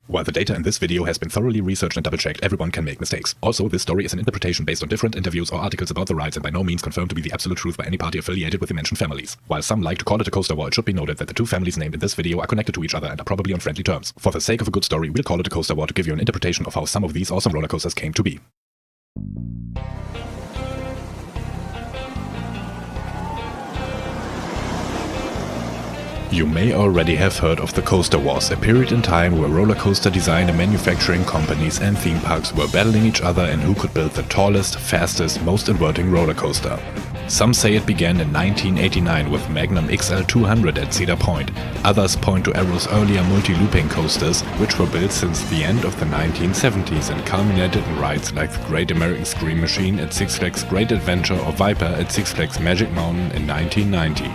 While the data in this video has been thoroughly researched and double-checked, everyone can make mistakes. Also, this story is an interpretation based on different interviews or articles about the rides and by no means confirmed to be the absolute truth by any party affiliated with the mentioned families. While some like to call it a coaster war, it should be noted that the two families named in this video are connected to each other and are probably on friendly terms. For the sake of a good story, we'll call it a coaster war to give you an interpretation of how some of these awesome roller coasters came to be. You may already have heard of the Coaster Wars, a period in time where roller coaster design and manufacturing companies and theme parks were battling each other and who could build the tallest, fastest, most inverting roller coaster. Some say it began in 1989 with Magnum XL 200 at Cedar Point. Others point to Arrow's earlier multi-looping coasters, which were built since the end of the 1970s and culminated in rides like the Great American Scream Machine at Six Flags Great Adventure or Viper at Six Flags Magic Mountain in 1990.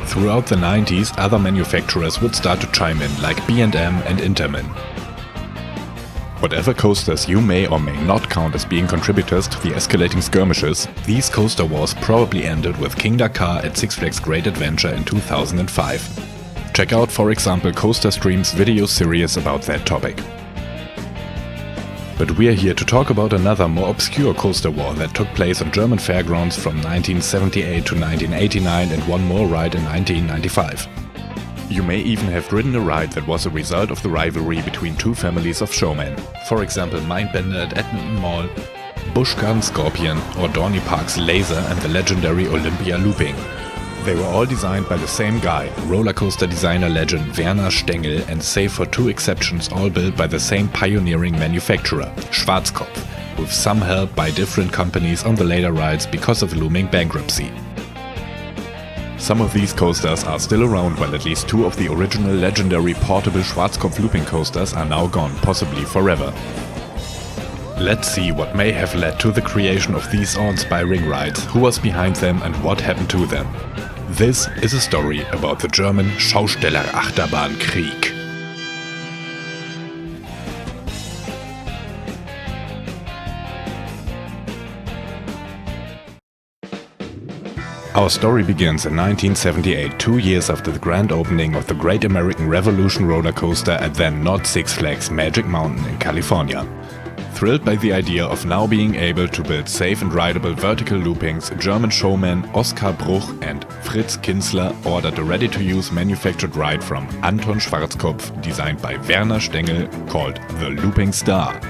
Throughout the 90s, other manufacturers would start to chime in, like B&M and Intermin. Whatever coasters you may or may not count as being contributors to the escalating skirmishes, these coaster wars probably ended with King Dakar at Six Flags Great Adventure in 2005. Check out, for example, Coaster Stream's video series about that topic. But we're here to talk about another more obscure coaster war that took place on German fairgrounds from 1978 to 1989 and one more ride in 1995. You may even have ridden a ride that was a result of the rivalry between two families of showmen. For example, Mindbender at Edmonton Mall, Busch Gardens Scorpion or Dorney Park's Laser and the legendary Olympia Looping. They were all designed by the same guy, roller coaster designer legend Werner Stengel, and save for two exceptions, all built by the same pioneering manufacturer, Schwarzkopf, with some help by different companies on the later rides because of looming bankruptcy. Some of these coasters are still around, while at least two of the original legendary portable Schwarzkopf looping coasters are now gone, possibly forever. Let's see what may have led to the creation of these awe-inspiring rides, who was behind them and what happened to them. This is a story about the German Schausteller-Achterbahn-Krieg. Our story begins in 1978, 2 years after the grand opening of the Great American Revolution roller coaster at then not Six Flags Magic Mountain in California. Thrilled by the idea of now being able to build safe and rideable vertical loopings, German showmen Oskar Bruch and Fritz Kinzler ordered a ready-to-use manufactured ride from Anton Schwarzkopf, designed by Werner Stengel, called the Looping Star.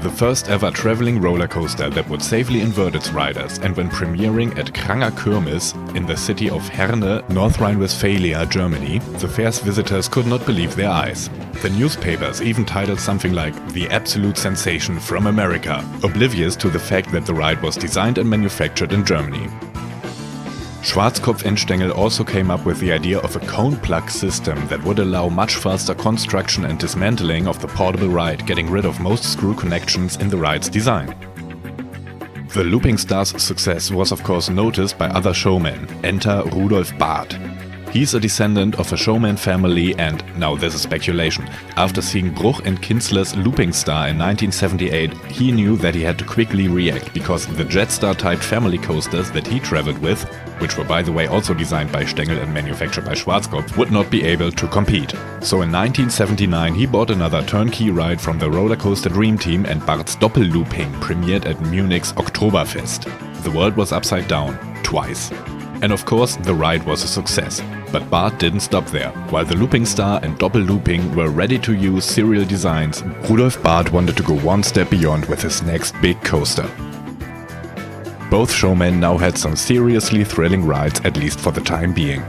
The first ever traveling roller coaster that would safely invert its riders, and when premiering at Kranger Kirmes in the city of Herne, North Rhine-Westphalia, Germany, the fair's visitors could not believe their eyes. The newspapers even titled something like "The Absolute Sensation from America," oblivious to the fact that the ride was designed and manufactured in Germany. Schwarzkopf and Stengel also came up with the idea of a cone plug system that would allow much faster construction and dismantling of the portable ride, getting rid of most screw connections in the ride's design. The Looping Star's success was of course noticed by other showmen. Enter Rudolf Barth. He's a descendant of a showman family and, now this is speculation, after seeing Bruch and Kinzler's Looping Star in 1978, he knew that he had to quickly react because the Jetstar-type family coasters that he traveled with, which were by the way also designed by Stengel and manufactured by Schwarzkopf, would not be able to compete. So in 1979 he bought another turnkey ride from the Roller Coaster Dream Team and Barth's Doppellooping premiered at Munich's Oktoberfest. The world was upside down, twice. And of course, the ride was a success. But Barth didn't stop there. While the Looping Star and Doppellooping were ready-to-use serial designs, Rudolf Barth wanted to go one step beyond with his next big coaster. Both showmen now had some seriously thrilling rides, at least for the time being.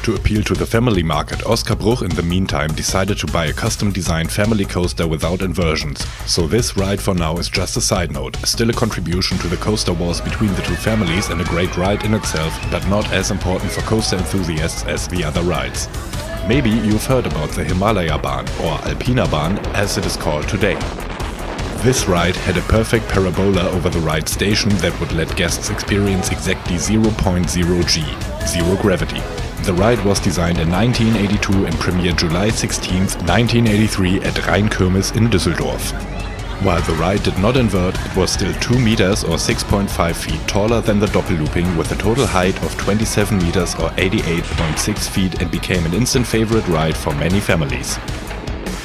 To appeal to the family market, Oskar Bruch in the meantime decided to buy a custom-designed family coaster without inversions. So this ride for now is just a side note, still a contribution to the coaster wars between the two families and a great ride in itself, but not as important for coaster enthusiasts as the other rides. Maybe you've heard about the Himalaya Bahn, or Alpina Bahn as it is called today. This ride had a perfect parabola over the ride station that would let guests experience exactly 0.0 G, zero gravity. The ride was designed in 1982 and premiered July 16, 1983 at Rheinkirmes in Düsseldorf. While the ride did not invert, it was still 2 meters or 6.5 feet taller than the Doppellooping, with a total height of 27 meters or 88.6 feet, and became an instant favorite ride for many families.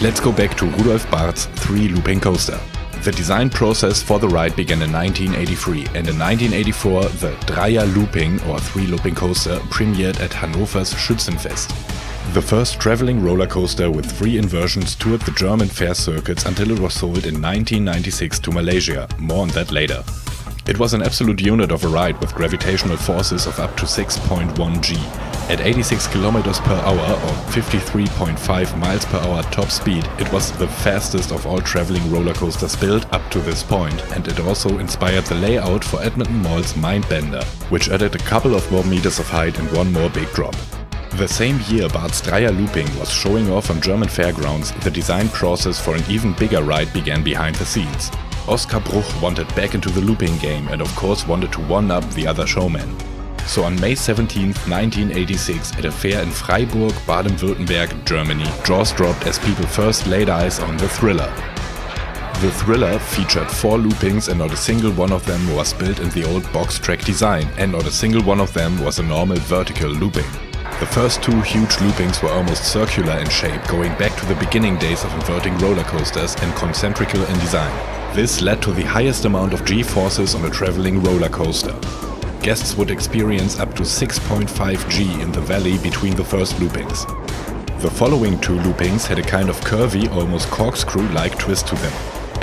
Let's go back to Rudolf Barth's 3-looping coaster. The design process for the ride began in 1983, and in 1984 the Dreier-Looping or 3-looping coaster premiered at Hannover's Schützenfest. The first traveling roller coaster with 3 inversions toured the German fair circuits until it was sold in 1996 to Malaysia. More on that later. It was an absolute unit of a ride with gravitational forces of up to 6.1 G. At 86 km per hour or 53.5 miles per hour top speed, it was the fastest of all traveling roller coasters built up to this point, and it also inspired the layout for Edmonton Mall's Mindbender, which added a couple of more meters of height and one more big drop. The same year Barth's Dreier-Looping was showing off on German fairgrounds, the design process for an even bigger ride began behind the scenes. Oskar Bruch wanted back into the looping game and of course wanted to one-up the other showmen. So on May 17, 1986, at a fair in Freiburg, Baden-Württemberg, Germany, jaws dropped as people first laid eyes on the Thriller. The Thriller featured 4 loopings and not a single one of them was built in the old box track design, and not a single one of them was a normal vertical looping. The first 2 huge loopings were almost circular in shape, going back to the beginning days of inverting roller coasters and concentrical in design. This led to the highest amount of G-forces on a traveling roller coaster. Guests would experience up to 6.5 G in the valley between the first loopings. The following 2 loopings had a kind of curvy, almost corkscrew-like twist to them.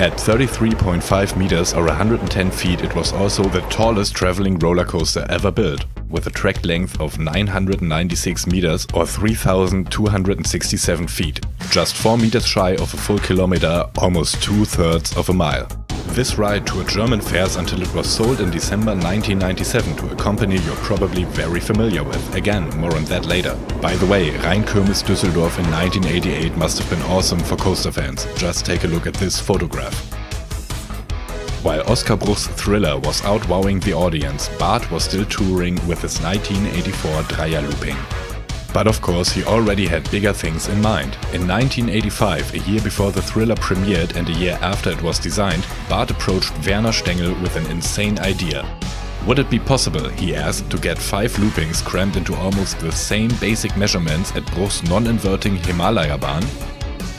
At 33.5 meters or 110 feet, it was also the tallest traveling roller coaster ever built, with a track length of 996 meters or 3,267 feet, just 4 meters shy of a full kilometer, almost 2/3 of a mile. This ride toured German fairs until it was sold in December 1997 to a company you're probably very familiar with. Again, more on that later. By the way, Rheinkirmes Düsseldorf in 1988 must have been awesome for coaster fans. Just take a look at this photograph. While Oskar Bruch's Thriller was outwowing the audience, Barth was still touring with his 1984 Dreier-Looping. But of course he already had bigger things in mind. In 1985, a year before the Thriller premiered and a year after it was designed, Barth approached Werner Stengel with an insane idea. Would it be possible, he asked, to get 5 loopings crammed into almost the same basic measurements at Bruch's non-inverting Himalaya-Bahn?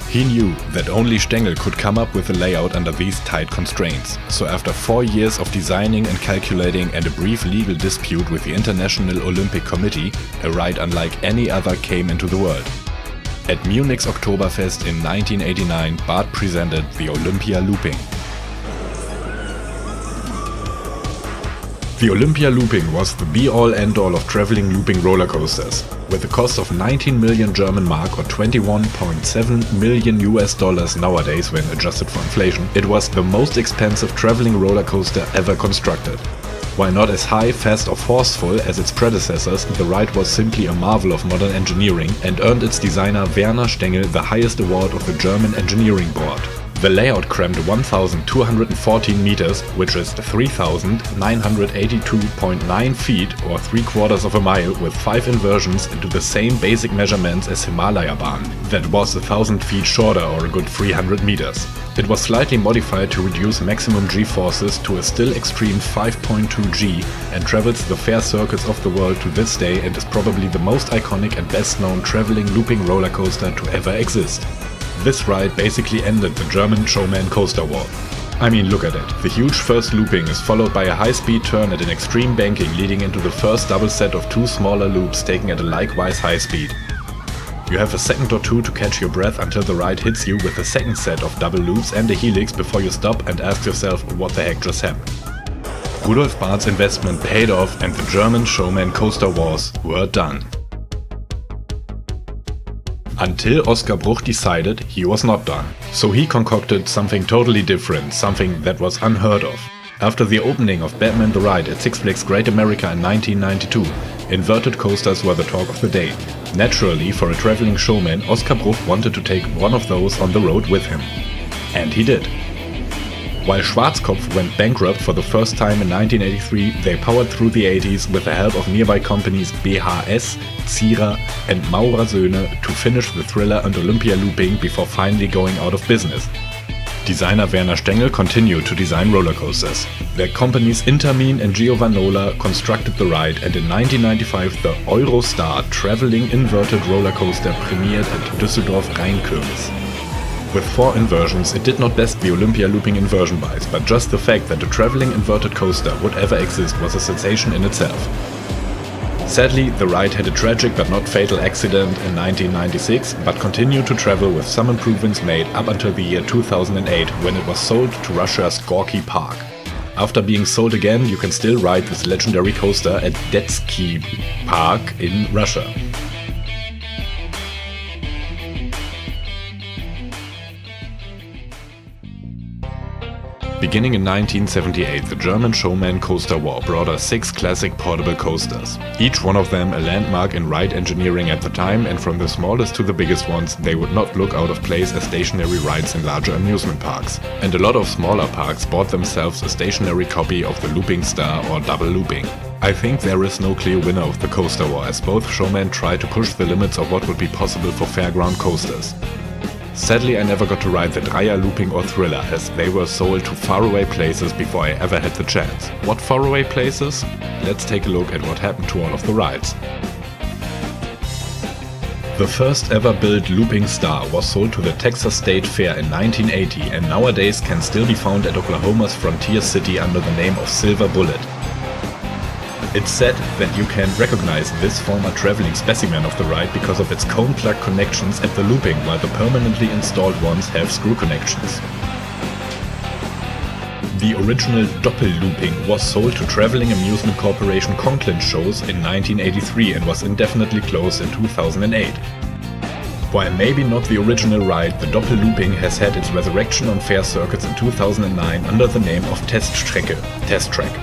He knew that only Stengel could come up with a layout under these tight constraints. So after 4 years of designing and calculating and a brief legal dispute with the International Olympic Committee, a ride unlike any other came into the world. At Munich's Oktoberfest in 1989, Barth presented the Olympia Looping. The Olympia Looping was the be-all end-all of traveling looping roller coasters. With a cost of 19 million German mark or 21.7 million US dollars nowadays when adjusted for inflation, it was the most expensive traveling roller coaster ever constructed. While not as high, fast or forceful as its predecessors, the ride was simply a marvel of modern engineering and earned its designer Werner Stengel the highest award of the German Engineering Board. The layout crammed 1,214 meters, which is 3,982.9 feet or 3/4 of a mile, with 5 inversions into the same basic measurements as Himalaya-Bahn. That was 1,000 feet shorter or a good 300 meters. It was slightly modified to reduce maximum G-forces to a still extreme 5.2 G and travels the fair circuits of the world to this day and is probably the most iconic and best known traveling looping roller coaster to ever exist. This ride basically ended the German Showmen Coaster War. I mean, look at it. The huge first looping is followed by a high-speed turn at an extreme banking leading into the first double set of 2 smaller loops taken at a likewise high speed. You have a second or 2 to catch your breath until the ride hits you with a second set of double loops and a helix before you stop and ask yourself what the heck just happened. Rudolf Barth's investment paid off and the German Showmen Coaster Wars were done. Until Oskar Bruch decided he was not done. So he concocted something totally different, something that was unheard of. After the opening of Batman the Ride at Six Flags Great America in 1992, inverted coasters were the talk of the day. Naturally, for a traveling showman, Oskar Bruch wanted to take one of those on the road with him. And he did. While Schwarzkopf went bankrupt for the first time in 1983, they powered through the 80s with the help of nearby companies BHS, Zierer and Maurer Söhne to finish the Thriller and Olympia Looping before finally going out of business. Designer Werner Stengel continued to design roller coasters. Their companies Intermin and Giovanola constructed the ride, and in 1995 the Eurostar traveling inverted roller coaster premiered at Düsseldorf Rheinkirmes. With 4 inversions, it did not best the Olympia looping inversion buys, but just the fact that a traveling inverted coaster would ever exist was a sensation in itself. Sadly, the ride had a tragic but not fatal accident in 1996, but continued to travel with some improvements made up until the year 2008, when it was sold to Russia's Gorky Park. After being sold again, you can still ride this legendary coaster at Detsky Park in Russia. Beginning in 1978, the German Showmen Coaster War brought us 6 classic portable coasters. Each one of them a landmark in ride engineering at the time, and from the smallest to the biggest ones, they would not look out of place as stationary rides in larger amusement parks. And a lot of smaller parks bought themselves a stationary copy of the Looping Star or Double Looping. I think there is no clear winner of the Coaster War, as both showmen tried to push the limits of what would be possible for fairground coasters. Sadly, I never got to ride the Dreier-Looping or Thriller, as they were sold to faraway places before I ever had the chance. What faraway places? Let's take a look at what happened to all of the rides. The first ever built Looping Star was sold to the Texas State Fair in 1980 and nowadays can still be found at Oklahoma's Frontier City under the name of Silver Bullet. It's said that you can recognize this former traveling specimen of the ride because of its cone plug connections at the looping, while the permanently installed ones have screw connections. The original Doppel-Looping was sold to Traveling Amusement Corporation Conklin shows in 1983 and was indefinitely closed in 2008. While maybe not the original ride, the Doppel-Looping has had its resurrection on fair circuits in 2009 under the name of Teststrecke, Test Track.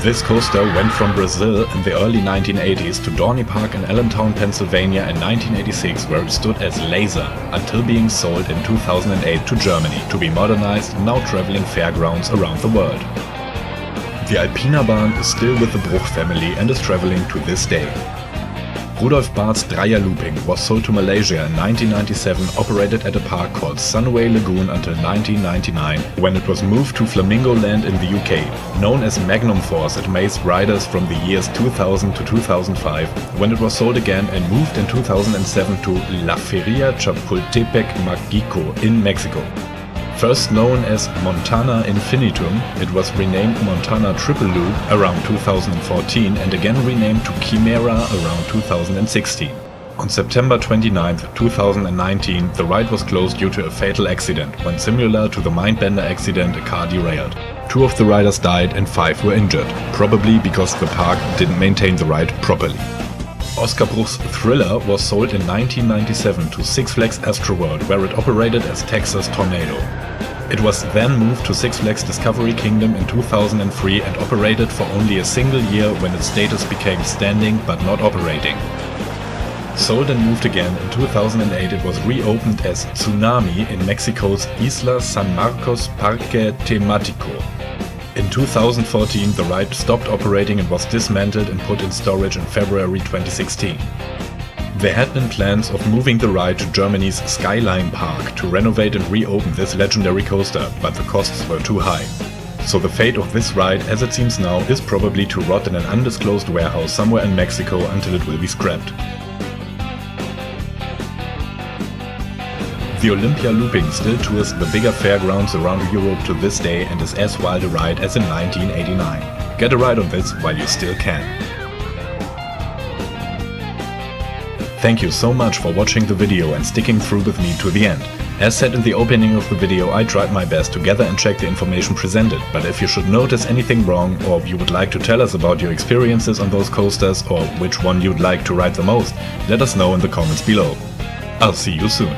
This coaster went from Brazil in the early 1980s to Dorney Park in Allentown, Pennsylvania in 1986, where it stood as Laser, until being sold in 2008 to Germany to be modernized and now traveling fairgrounds around the world. The Alpina Bahn is still with the Bruch family and is traveling to this day. Rudolf Barth's Dreier-Looping was sold to Malaysia in 1997, operated at a park called Sunway Lagoon until 1999, when it was moved to Flamingo Land in the UK. Known as Magnum Force, it amazed riders from the years 2000 to 2005, when it was sold again and moved in 2007 to La Feria Chapultepec Mágico in Mexico. First known as Montana Infinitum, it was renamed Montana Triple Loop around 2014 and again renamed to Chimera around 2016. On September 29, 2019, the ride was closed due to a fatal accident, when similar to the Mindbender accident, a car derailed. 2 of the riders died and 5 were injured, probably because the park didn't maintain the ride properly. Oscar Bruch's Thriller was sold in 1997 to Six Flags Astroworld, where it operated as Texas Tornado. It was then moved to Six Flags Discovery Kingdom in 2003 and operated for only a single year when its status became standing but not operating. Sold and moved again in 2008, it was reopened as Tsunami in Mexico's Isla San Marcos Parque Temático. In 2014, the ride stopped operating and was dismantled and put in storage in February 2016. There had been plans of moving the ride to Germany's Skyline Park to renovate and reopen this legendary coaster, but the costs were too high. So the fate of this ride, as it seems now, is probably to rot in an undisclosed warehouse somewhere in Mexico until it will be scrapped. The Olympia Looping still tours the bigger fairgrounds around Europe to this day and is as wild a ride as in 1989. Get a ride on this while you still can. Thank you so much for watching the video and sticking through with me to the end. As said in the opening of the video, I tried my best to gather and check the information presented, but if you should notice anything wrong or you would like to tell us about your experiences on those coasters or which one you'd like to ride the most, let us know in the comments below. I'll see you soon.